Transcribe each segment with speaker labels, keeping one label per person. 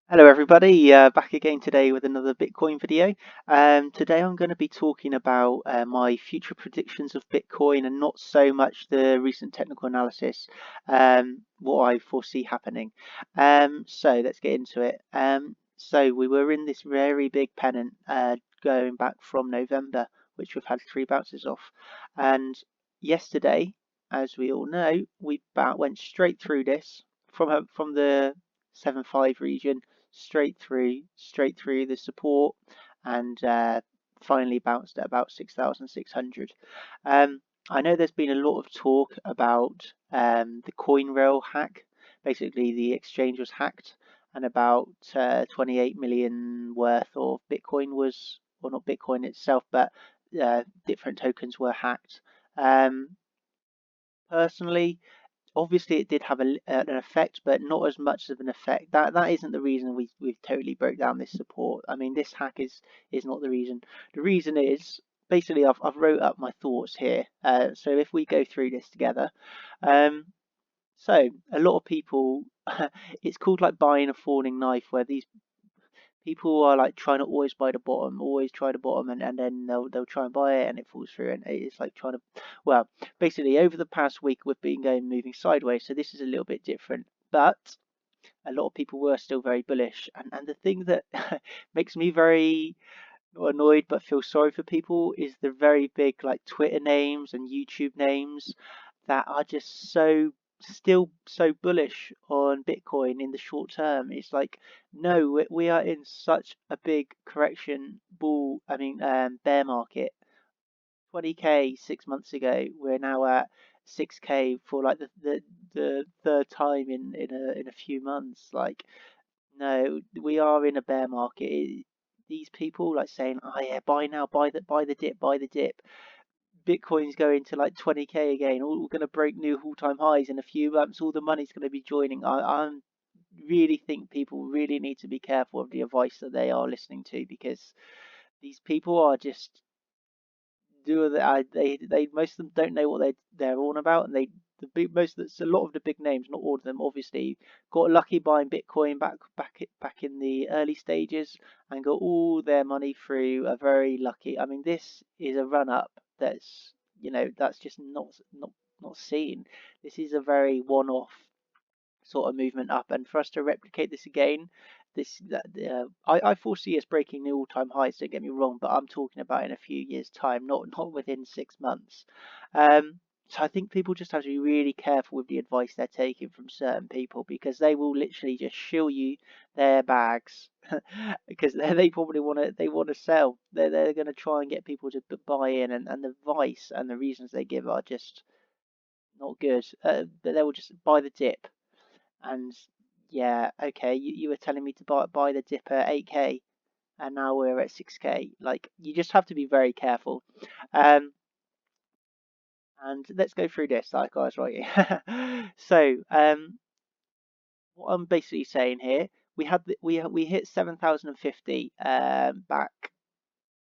Speaker 1: Hello everybody, back again today with another Bitcoin video. Today I'm going to be talking about my future predictions of Bitcoin and not so much the recent technical analysis, what I foresee happening. So let's get into it. So we were in this very big pennant going back from November, which we've had three bounces off. And yesterday, as we all know, we went straight through this from the 7.5 region straight through the support, and finally bounced at about 6,600. I know there's been a lot of talk about the CoinRail hack. Basically, the exchange was hacked, and about 28 million worth of Bitcoin was, well, not Bitcoin itself, but different tokens were hacked. Personally, obviously it did have an effect, but not as much of an effect. That isn't the reason we've totally broke down this support. I mean, this hack is not the reason. The reason is basically I've wrote up my thoughts here. So if we go through this together, um, so a lot of people, it's called like buying a falling knife, where these people are like trying to always buy the bottom, always try the bottom, and then they'll try and buy it and it falls through, and it's like trying to, well, basically over the past week we've been moving sideways, so this is a little bit different, but a lot of people were still very bullish, and the thing that makes me very not annoyed but feel sorry for people is the very big like Twitter names and YouTube names that are just still so bullish on Bitcoin in the short term. It's like, no, we are in such a big correction bear market. 20k 6 months ago, we're now at 6k for like the third time in a few months. Like, no, we are in a bear market. These people like saying, "Oh yeah, buy now, buy the dip, buy the dip." Bitcoin's going to like 20k again. All we're going to break new all-time highs in a few months. All the money's going to be joining. I really think people really need to be careful of the advice that they are listening to, because these people are just they most of them don't know what they're on about, and a lot of the big names, not all of them, obviously got lucky buying Bitcoin back in the early stages and got all their money through a very lucky. I mean, this is a run up that's, that's just not seen. This is a very one-off sort of movement up, and for us to replicate this again, I foresee us breaking the all-time highs. Don't get me wrong, but I'm talking about in a few years' time, not within 6 months. So I think people just have to be really careful with the advice they're taking from certain people, because they will literally just shill you their bags because they probably want to sell. They're going to try and get people to buy in, and the advice and the reasons they give are just not good. But they will just buy the dip. And yeah, okay, you were telling me to buy the dip at 8k, and now we're at 6k. Like, you just have to be very careful. Um, and let's go through this, like I was writing. So, what I'm basically saying here, we hit 7,050 back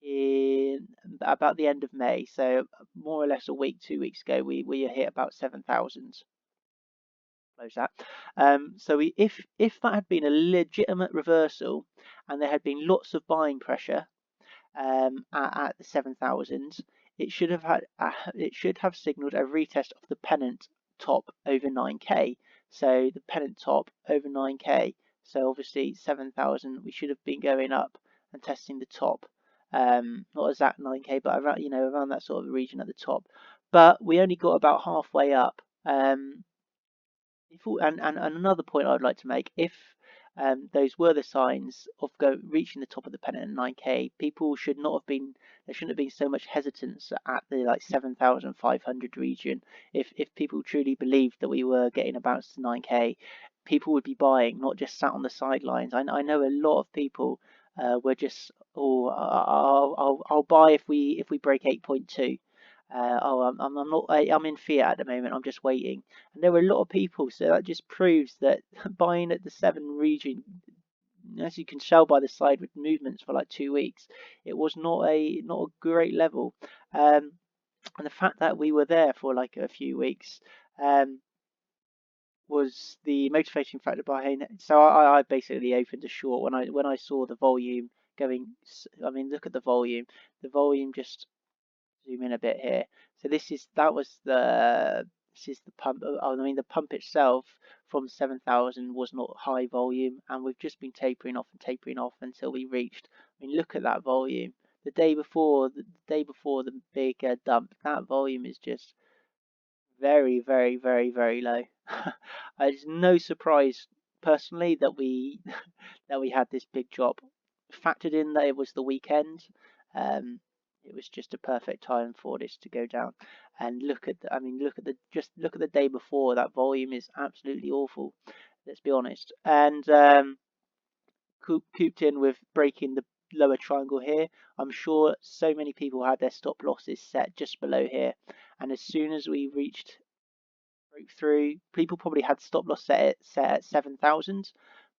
Speaker 1: in about the end of May. So more or less a week, 2 weeks ago, we hit about 7,000. Close that. So if that had been a legitimate reversal and there had been lots of buying pressure at the 7,000, it should have signaled a retest of the pennant top over 9k. So the pennant top over 9k. So obviously 7,000, we should have been going up and testing the top. Not exact 9k, but around, around that sort of region at the top. But we only got about halfway up. And another point I'd like to make, if those were the signs of reaching the top of the pennant at 9k, people should not have been, there shouldn't have been so much hesitance at the like 7,500 region. If people truly believed that we were getting a bounce to 9k, people would be buying, not just sat on the sidelines. I know a lot of people were just, oh, I'll buy if we break 8.2. I'm not. I'm in fiat at the moment. I'm just waiting. And there were a lot of people, so that just proves that buying at the 7 region, as you can tell by the side with movements for like 2 weeks, it was not a great level. And the fact that we were there for like a few weeks, um, was the motivating factor behind it. So I basically opened a short when I saw the volume going. I mean, look at the volume. The volume, just zoom in a bit here. So this is the pump. I mean, the pump itself from 7,000 was not high volume, and we've just been tapering off until we reached. I mean, look at that volume. The day before the big dump, that volume is just very, very, very, very low. It's no surprise personally that we that we had this big drop. Factored in that it was the weekend, um, it was just a perfect time for this to go down. And I mean, look at the day before. That volume is absolutely awful. Let's be honest. And cooped in with breaking the lower triangle here. I'm sure so many people had their stop losses set just below here, and as soon as we broke through. People probably had stop loss set at 7,000.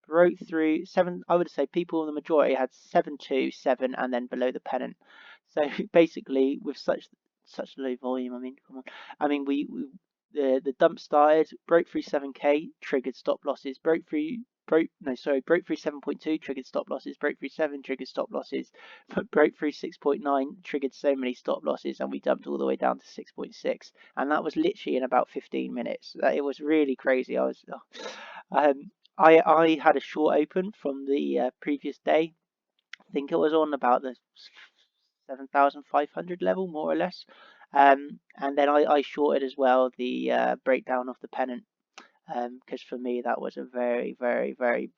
Speaker 1: Broke through seven. I would say people in the majority had 727 and then below the pennant. So basically, with such low volume, I mean, come on. I mean, the dump started, broke through 7k, triggered stop losses, broke through 7.2, triggered stop losses, broke through 7, triggered stop losses, broke through 6.9, triggered so many stop losses, and we dumped all the way down to 6.6, and that was literally in about 15 minutes. It was really crazy. I had a short open from the previous day. I think it was on about the 7,500 level, more or less. And then I shorted as well the breakdown of the pennant, because for me that was a very, very, very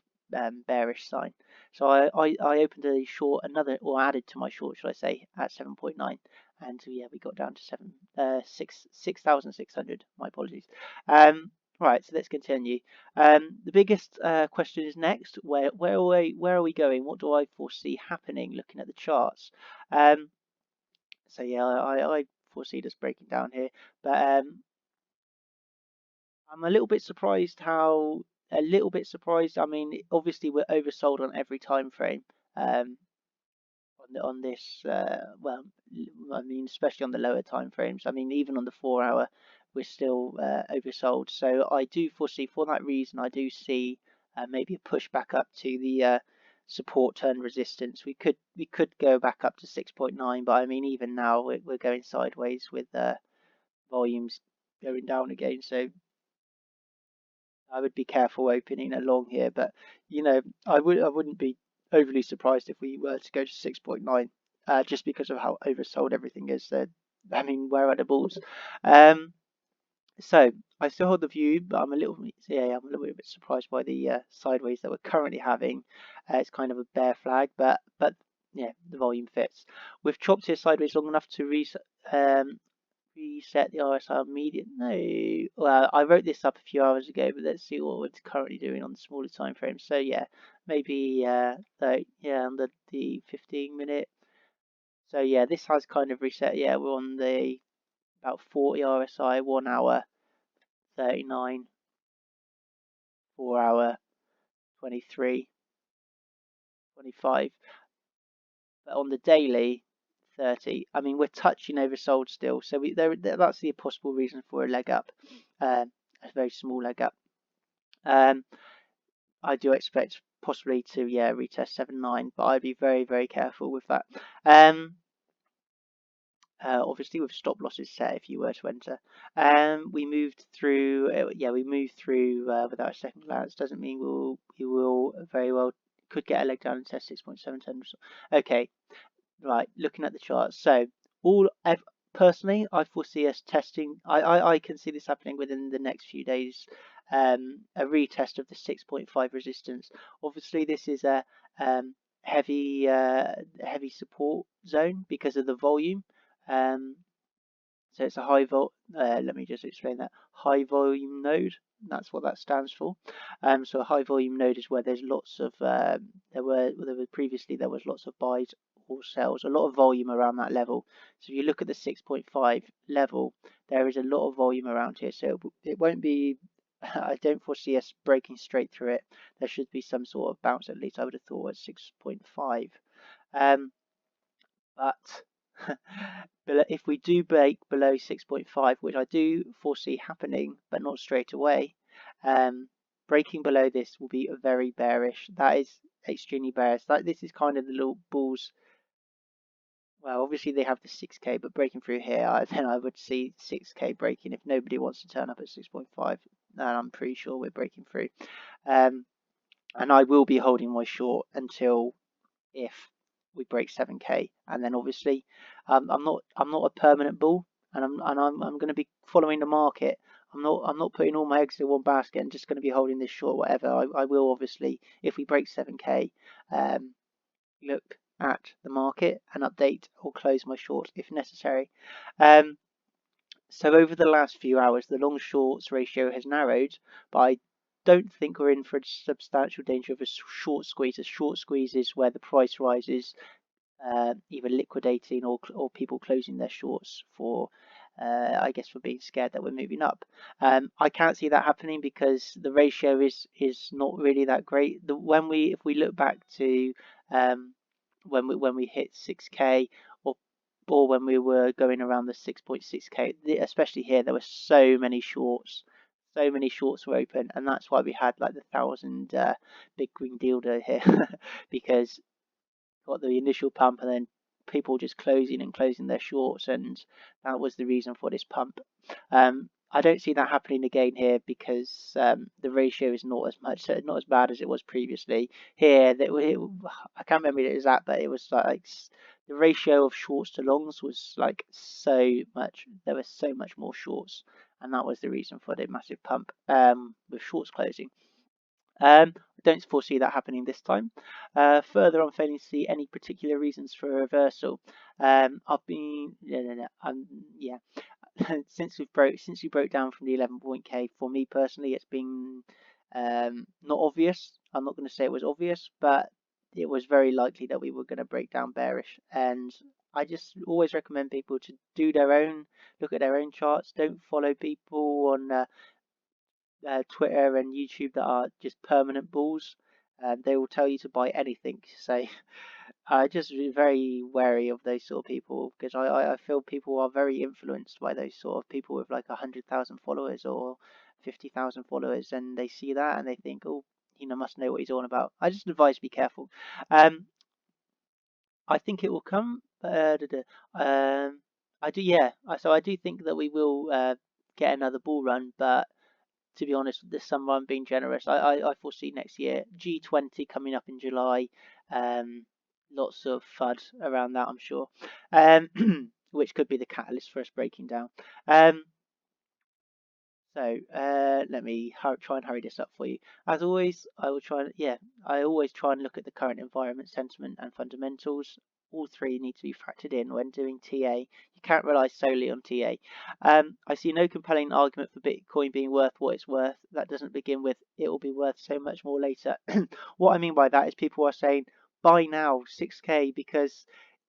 Speaker 1: bearish sign. So I opened a short, or added to my short, should I say, at 7.9, and so yeah, we got down to 6,600. My apologies. Right, so let's continue. The biggest question is next. Where are we going? What do I foresee happening? Looking at the charts. So yeah, I foresee this breaking down here, but I'm a little bit surprised I mean, obviously we're oversold on every time frame. On this, well, I mean, especially on the lower time frames. I mean, even on the 4 hour, we're still oversold. So I do foresee, for that reason, I do see maybe a push back up to the support turn resistance. We could go back up to 6.9, but I mean, even now we're going sideways with volumes going down again. So I would be careful opening along here, but I wouldn't be overly surprised if we were to go to 6.9, just because of how oversold everything is. I mean, where are the bulls? So I still hold the view, but I'm a little bit surprised by the sideways that we're currently having. It's kind of a bear flag, but yeah, the volume fits. We've chopped here sideways long enough to reset the RSI median. No, well, I wrote this up a few hours ago, but let's see what it's currently doing on the smaller time frame. So yeah, maybe on the 15-minute. So yeah, this has kind of reset. Yeah, we're on the about 40 RSI, 1 hour, 39, 4 hour, 23, 25. But on the daily, 30. I mean, we're touching oversold still, so that's the possible reason for a leg up, a very small leg up. I do expect possibly to retest 7.9, but I'd be very, very careful with that. Obviously with stop losses set if you were to enter. We moved through. Without a second glance. Doesn't mean we will very well could get a leg down and test 6.710. Okay, right. Looking at the charts, so personally, I foresee us testing. I can see this happening within the next few days. A retest of the 6.5 resistance. Obviously, this is a heavy support zone because of the volume. So it's a let me just explain that. High volume node. That's what that stands for. So a high volume node is where there's lots of there was lots of buys or sells, a lot of volume around that level. So if you look at the 6.5 level, there is a lot of volume around here. So it won't be. I don't foresee us breaking straight through it. There should be some sort of bounce, at least I would have thought, at 6.5. But if we do break below 6.5, which I do foresee happening, but not straight away, Breaking below this will be very bearish. That is extremely bearish. Like, this is kind of the little bulls. Well, obviously they have the 6k, but breaking through here, then I would see 6k breaking if nobody wants to turn up at 6.5. And I'm pretty sure we're breaking through. And I will be holding my short until if we break 7k, and then obviously I'm not a permanent bull, and I'm going to be following the market. I'm not putting all my eggs in one basket and just going to be holding this short whatever. I will obviously, if we break 7k, look at the market and update or close my short if necessary. So over the last few hours, the long shorts ratio has narrowed, but I don't think we're in for a substantial danger of a short squeeze. A short squeeze is where the price rises, either liquidating or people closing their shorts for, I guess, for being scared that we're moving up. I can't see that happening because the ratio is not really that great. If we look back to when we hit 6k, or when we were going around the 6.6k, especially here, there were so many shorts. So many shorts were open, and that's why we had like the 1,000 big green dildo here, because got the initial pump and then people just closing their shorts, and that was the reason for this pump. I don't see that happening again here because the ratio is not as bad as it was previously. Here, I can't remember what it was at, but it was like the ratio of shorts to longs was like so much. There was so much more shorts, and that was the reason for the massive pump with shorts closing. I don't foresee that happening this time. Further, I'm failing to see any particular reasons for a reversal. I've been yeah. Since we broke down from the 11.k, for me personally, it's been not obvious. I'm not going to say it was obvious, but it was very likely that we were going to break down bearish. And I just always recommend people to do their own, look at their own charts. Don't follow people on Twitter and YouTube that are just permanent bulls. They will tell you to buy anything. So I just be very wary of those sort of people, because I feel people are very influenced by those sort of people with like 100,000 followers or 50,000 followers, and they see that and they think, oh, must know what he's on about. I just advise be careful. I think it will come. I do, yeah. So I do think that we will get another bull run, but to be honest, this summer I'm being generous. I foresee next year G20 coming up in July. Lots of FUD around that, I'm sure, which could be the catalyst for us breaking down. So let me try and hurry this up for you. As always, I always try and look at the current environment, sentiment, and fundamentals. All three need to be factored in when doing TA. You can't rely solely on TA. I see no compelling argument for Bitcoin being worth what it's worth. That doesn't begin with it will be worth so much more later. What I mean by that is people are saying buy now 6k because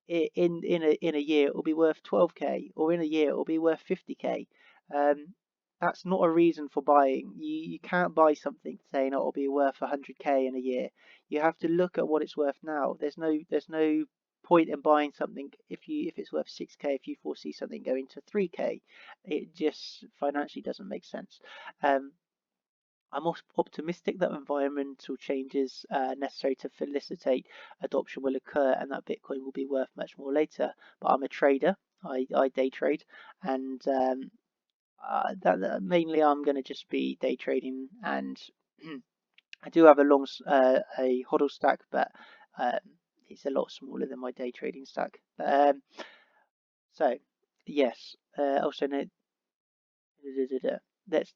Speaker 1: in a year it will be worth 12k, or in a year it will be worth 50k. That's not a reason for buying. You can't buy something saying it'll be worth 100k in a year. You have to look at what it's worth now. There's no point in buying something if it's worth 6k if you foresee something going to 3k. It just financially doesn't make sense. I'm optimistic that environmental changes necessary to facilitate adoption will occur and that Bitcoin will be worth much more later. But I'm a trader. I day trade, and that mainly I'm going to just be day trading, and I do have a a hodl stack, but it's a lot smaller than my day trading stack. So yes, also note,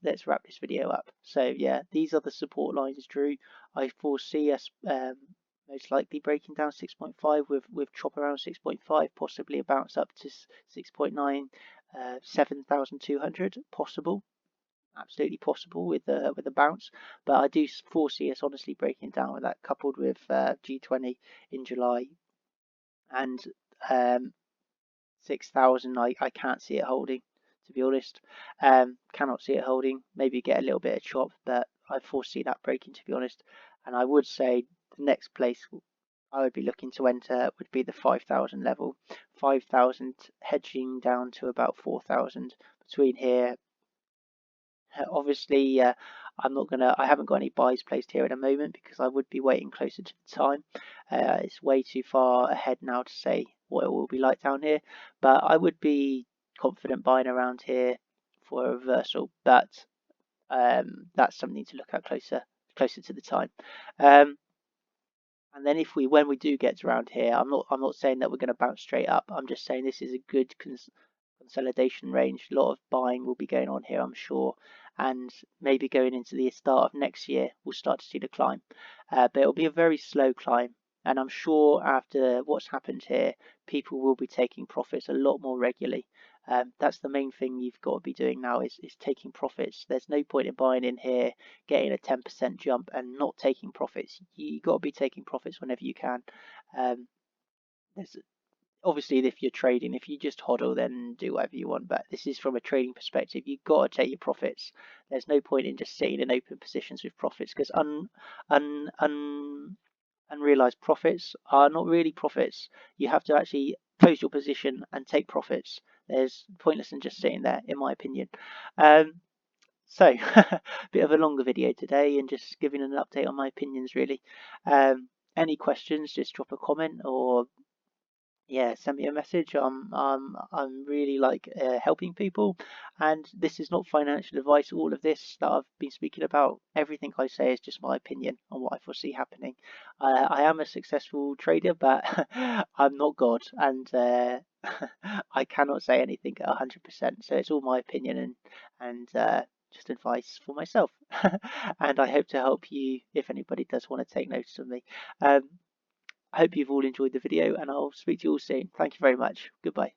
Speaker 1: let's wrap this video up. So yeah, these are the support lines, Drew. I foresee us most likely breaking down 6.5 with chop around 6.5, possibly a bounce up to 6.9, 7,200 possible. Absolutely possible with a bounce, but I do foresee us honestly breaking down with that, coupled with G20 in July, and 6,000. I can't see it holding, to be honest. Cannot see it holding. Maybe get a little bit of chop, but I foresee that breaking, to be honest. And I would say the next place I would be looking to enter would be the 5,000 level. 5,000 hedging down to about 4,000 between here. Obviously, I haven't got any buys placed here at the moment because I would be waiting closer to the time. It's way too far ahead now to say what it will be like down here, but I would be confident buying around here for a reversal, but that's something to look at closer to the time. And then when we do get around here, I'm not saying that we're going to bounce straight up. I'm just saying this is a good consolidation range. A lot of buying will be going on here, I'm sure, and maybe going into the start of next year, we'll start to see the climb. But it'll be a very slow climb, and I'm sure after what's happened here, people will be taking profits a lot more regularly. That's the main thing you've got to be doing now is taking profits. There's no point in buying in here, getting a 10% jump and not taking profits. You got to be taking profits whenever you can. There's obviously if you're trading, if you just hodl, then do whatever you want. But this is from a trading perspective. You've got to take your profits. There's no point in just sitting in open positions with profits because unrealized profits are not really profits. You have to actually close your position and take profits. There's pointless in just sitting there, in my opinion. So, a bit of a longer video today and just giving an update on my opinions, really. Any questions, just drop a comment or yeah, send me a message. I'm really like helping people, and this is not financial advice. All of this that I've been speaking about, everything I say is just my opinion on what I foresee happening. I am a successful trader, but I'm not God, and I cannot say anything at 100%. So it's all my opinion and just advice for myself. And I hope to help you if anybody does want to take notice of me. I hope you've all enjoyed the video and I'll speak to you all soon. Thank you very much. Goodbye.